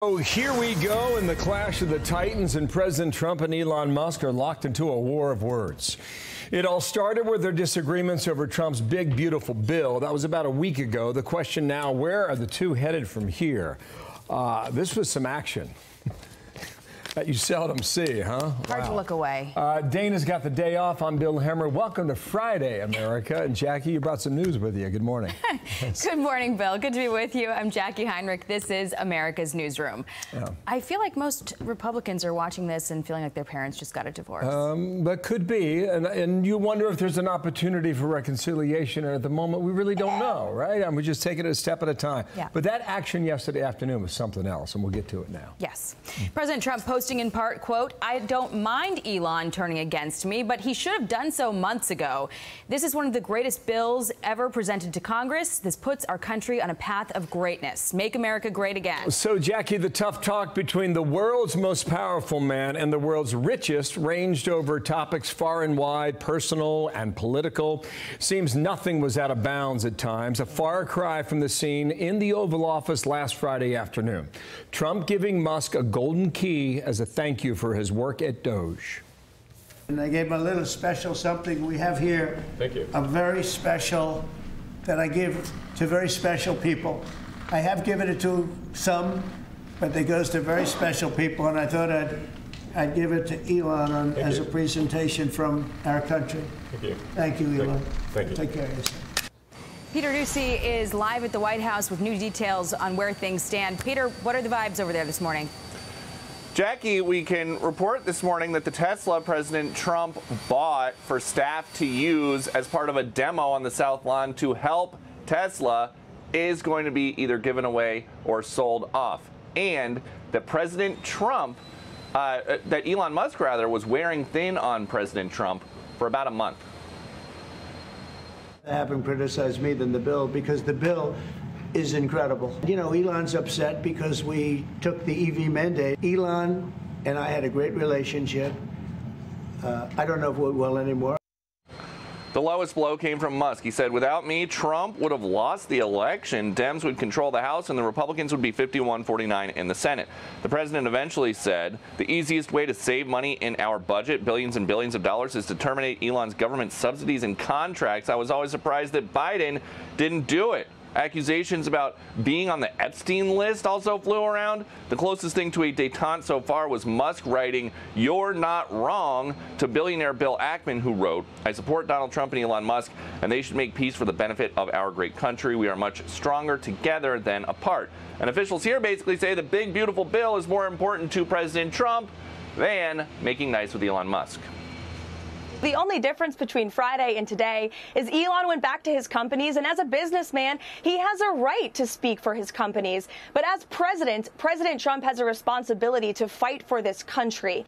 Oh, here we go in the clash of the Titans, and President Trump and Elon Musk are locked into a war of words. It all started with their disagreements over Trump's big, beautiful bill. That was about a week ago. The question now, where are the two headed from here? This was some action that you seldom see, huh? Hard to look away. Dana's got the day off. I'm Bill Hemmer. Welcome to Friday, America. And Jackie, you brought some news with you. Good morning. Good morning, Bill. Good to be with you. I'm Jackie Heinrich. This is America's Newsroom. Yeah. I feel like most Republicans are watching this and feeling like their parents just got a divorce. That could be. And you wonder if there's an opportunity for reconciliation. And at the moment, we really don't know, right? And we're just taking it a step at a time. Yeah. But that action yesterday afternoon was something else, and we'll get to it now. Yes. President Trump posting in part, quote, "I don't mind Elon turning against me, but he should have done so months ago. This is one of the greatest bills ever presented to Congress. This puts our country on a path of greatness. Make America great again." So, Jackie, the tough talk between the world's most powerful man and the world's richest ranged over topics far and wide, personal and political. Seems nothing was out of bounds at times. A far cry from the scene in the Oval Office last Friday afternoon. Trump giving Musk a golden key as a thank you for his work at Doge. And I gave him a little special something we have here. Thank you. A very special that I give to very special people. I have given it to some, but it goes to very special people, and I thought I'd give it to Elon as a presentation from our country. Thank you. Thank you, Elon. Thank you. Take care of yourself. Peter Doocy is live at the White House with new details on where things stand. Peter, what are the vibes over there this morning? Jackie, we can report this morning that the Tesla President Trump bought for staff to use as part of a demo on the South Lawn to help Tesla is going to be either given away or sold off. And that President Trump, that Elon Musk rather, was wearing thin on President Trump for about a month. Have him criticize me than the bill, because the bill is incredible. You know, Elon's upset because we took the EV mandate. Elon and I had a great relationship. I don't know if we're well anymore. The lowest blow came from Musk. He said, "Without me, Trump would have lost the election. Dems would control the House and the Republicans would be 51-49 in the Senate." The president eventually said, "The easiest way to save money in our budget, billions and billions of dollars, is to terminate Elon's government subsidies and contracts. I was always surprised that Biden didn't do it." Accusations about being on the Epstein list also flew around. The closest thing to a détente so far was Musk writing, "You're not wrong," to billionaire Bill Ackman, who wrote, "I support Donald Trump and Elon Musk, and they should make peace for the benefit of our great country. We are much stronger together than apart." And officials here basically say the big, beautiful bill is more important to President Trump than making nice with Elon Musk. The only difference between Friday and today is Elon went back to his companies, and as a businessman, he has a right to speak for his companies. But as president, President Trump has a responsibility to fight for this country.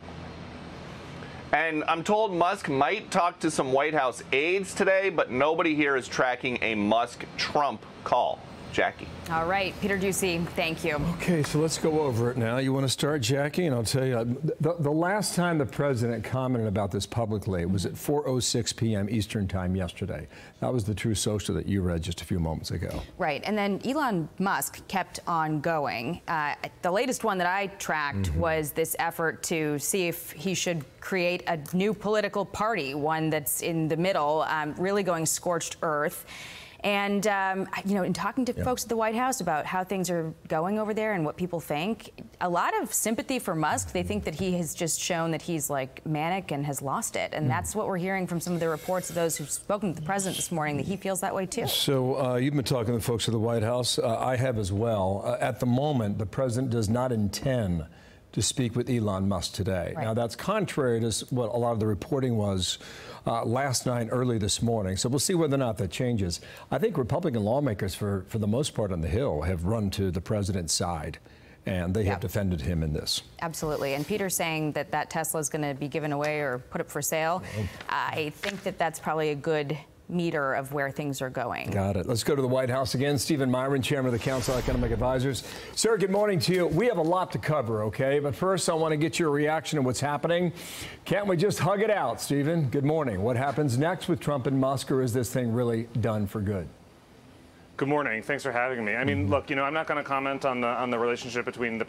And I'm told Musk might talk to some White House aides today, but nobody here is tracking a Musk-Trump call. Jackie. All right, Peter Doocy, thank you. Okay, so let's go over it now. You want to start, Jackie? And I'll tell you, the last time the president commented about this publicly was at 4:06 p.m. Eastern time yesterday. That was the True Social that you read just a few moments ago. Right, and then Elon Musk kept on going. The latest one that I tracked was this effort to see if he should create a new political party, one that's in the middle, really going scorched earth. And, you know, in talking to folks at the White House about how things are going over there and what people think, a lot of sympathy for Musk. They think that he has just shown that he's like manic and has lost it. And that's what we're hearing from some of the reports of those who've spoken to the president this morning, that he feels that way, too. So you've been talking to folks at the White House. I have as well. At the moment, the president does not intend to speak with Elon Musk today. Right. Now, that's contrary to what a lot of the reporting was last night, early this morning. So we'll see whether or not that changes. I think Republican lawmakers, for the most part on the Hill, have run to the president's side, and they have defended him in this. Absolutely. And Peter's saying that that Tesla is going to be given away or put up for sale. I think that that's probably a good meter of where things are going. Got it. Let's go to the White House again. Stephen Myron, Chairman of the Council of Economic Advisors. Sir, good morning to you. We have a lot to cover, okay? But first, I want to get your reaction to what's happening. Can't we just hug it out, Stephen? Good morning. What happens next with Trump and Musk, or is this thing really done for good? Good morning. Thanks for having me. I mean, look, I'm not going to comment on the relationship between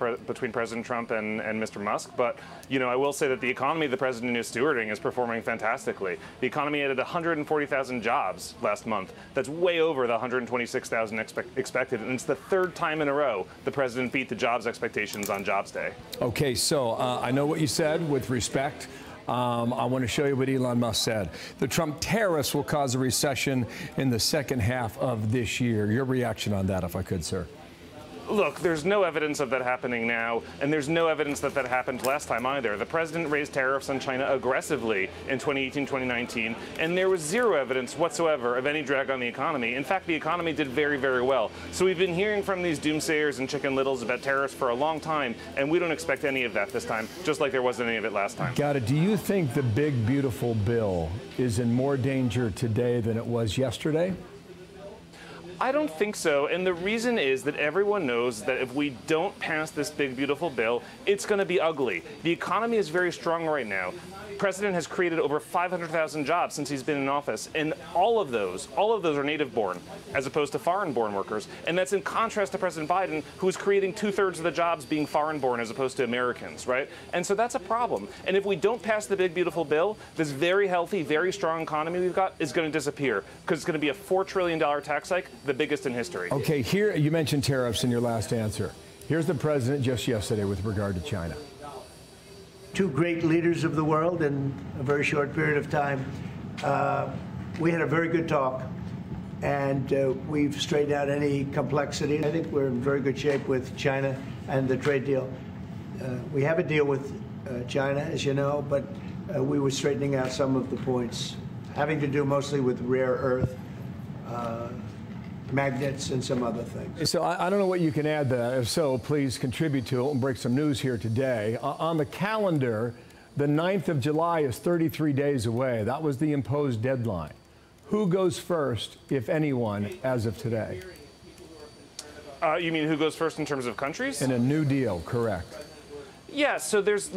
President Trump and Mr. Musk, but I will say that the economy the president is stewarding is performing fantastically. The economy added 140,000 jobs last month. That's way over the 126,000 expected, and it's the third time in a row the president beat the jobs expectations on Jobs Day. Okay, so I know what you said with respect. I want to show you what Elon Musk said. The Trump tariffs will cause a recession in the second half of this year. Your reaction on that, if I could, sir. Look, there's no evidence of that happening now, and there's no evidence that that happened last time either. The president raised tariffs on China aggressively in 2018, 2019, and there was zero evidence whatsoever of any drag on the economy. In fact, the economy did very, very well. So we've been hearing from these doomsayers and Chicken Littles about tariffs for a long time, and we don't expect any of that this time, just like there wasn't any of it last time. Got it. Do you think the big, beautiful bill is in more danger today than it was yesterday? I don't think so, and the reason is that everyone knows that if we don't pass this big, beautiful bill, it's going to be ugly. The economy is very strong right now. The president has created over 500,000 jobs since he's been in office, and all of those are native-born, as opposed to foreign-born workers, and that's in contrast to President Biden, who is creating 2/3 of the jobs being foreign-born as opposed to Americans, right? And so that's a problem. And if we don't pass the big, beautiful bill, this very healthy, very strong economy we've got is going to disappear, because it's going to be a $4 trillion tax hike, the biggest in history. Okay, here you mentioned tariffs in your last answer. Here's the president just yesterday with regard to China. Two great leaders of the world in a very short period of time. We had a very good talk, and we've straightened out any complexity. I think we're in very good shape with China and the trade deal. We have a deal with China, as you know, but we were straightening out some of the points, having to do mostly with rare earth, magnets, and some other things. So I don't know what you can add to that. If so, please contribute to it and break some news here today. On the calendar, the 9th of July is 33 days away. That was the imposed deadline. Who goes first, if anyone, as of today? You mean who goes first in terms of countries? In a new deal, correct. Yeah, so there's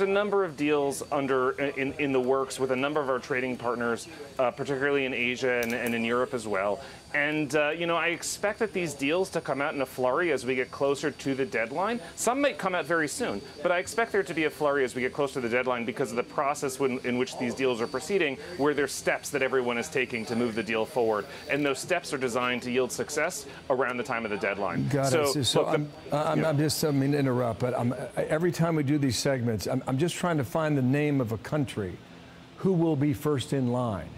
a number of deals in the works with a number of our trading partners, particularly in Asia and in Europe as well. And, I expect that these deals to come out in a flurry as we get closer to the deadline. Some might come out very soon, but I expect there to be a flurry as we get closer to the deadline because of the process in which these deals are proceeding, where there's steps that everyone is taking to move the deal forward. And those steps are designed to yield success around the time of the deadline. Got it. So I'm just, I mean to interrupt, but every time we do these segments, I'm just trying to find the name of a country who will be first in line.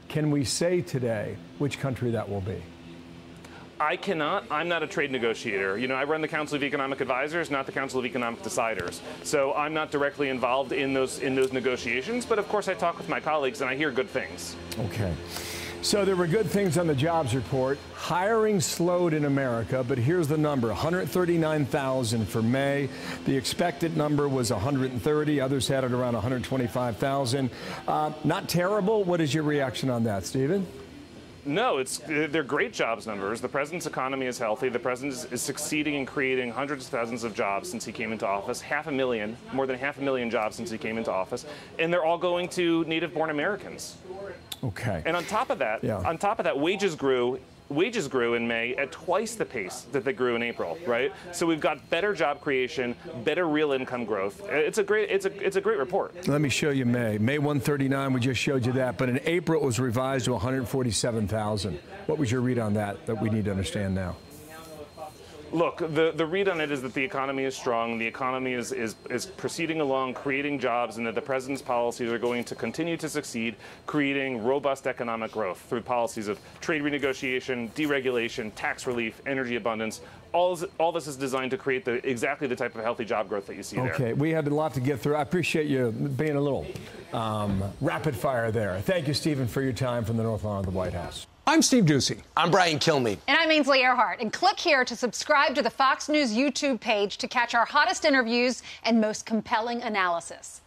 Can we say today which country that will be? I cannot. I'm not a trade negotiator. I run the Council of Economic Advisors, not the Council of Economic Deciders. So I'm not directly involved in those negotiations. But of course, I talk with my colleagues and I hear good things. Okay. So there were good things on the jobs report. Hiring slowed in America, but here's the number, 139,000 for May. The expected number was 130. Others had it around 125,000. Not terrible. What is your reaction on that, Stephen? No, they're great jobs numbers. The president's economy is healthy. The president is succeeding in creating hundreds of thousands of jobs since he came into office, more than 500,000 jobs since he came into office, and they're all going to native-born Americans. Okay. And on top of that, wages grew in May at twice the pace that they grew in April, right? So we've got better job creation, better real income growth. It's a great report. Let me show you May. May 139, we just showed you that, but in April it was revised to 147,000. What was your read on that we need to understand now? Look, the read on it is that the economy is strong, the economy is proceeding along, creating jobs, and that the president's policies are going to continue to succeed, creating robust economic growth through policies of trade renegotiation, deregulation, tax relief, energy abundance. All this is designed to create exactly the type of healthy job growth that you see there. Okay, we had a lot to get through. I appreciate you being a little rapid fire there. Thank you, Stephen, for your time from the North Lawn of the White House. I'm Steve Ducey. I'm Brian Kilmeade. And I'm Ainsley Earhart. And click here to subscribe to the Fox News YouTube page to catch our hottest interviews and most compelling analysis.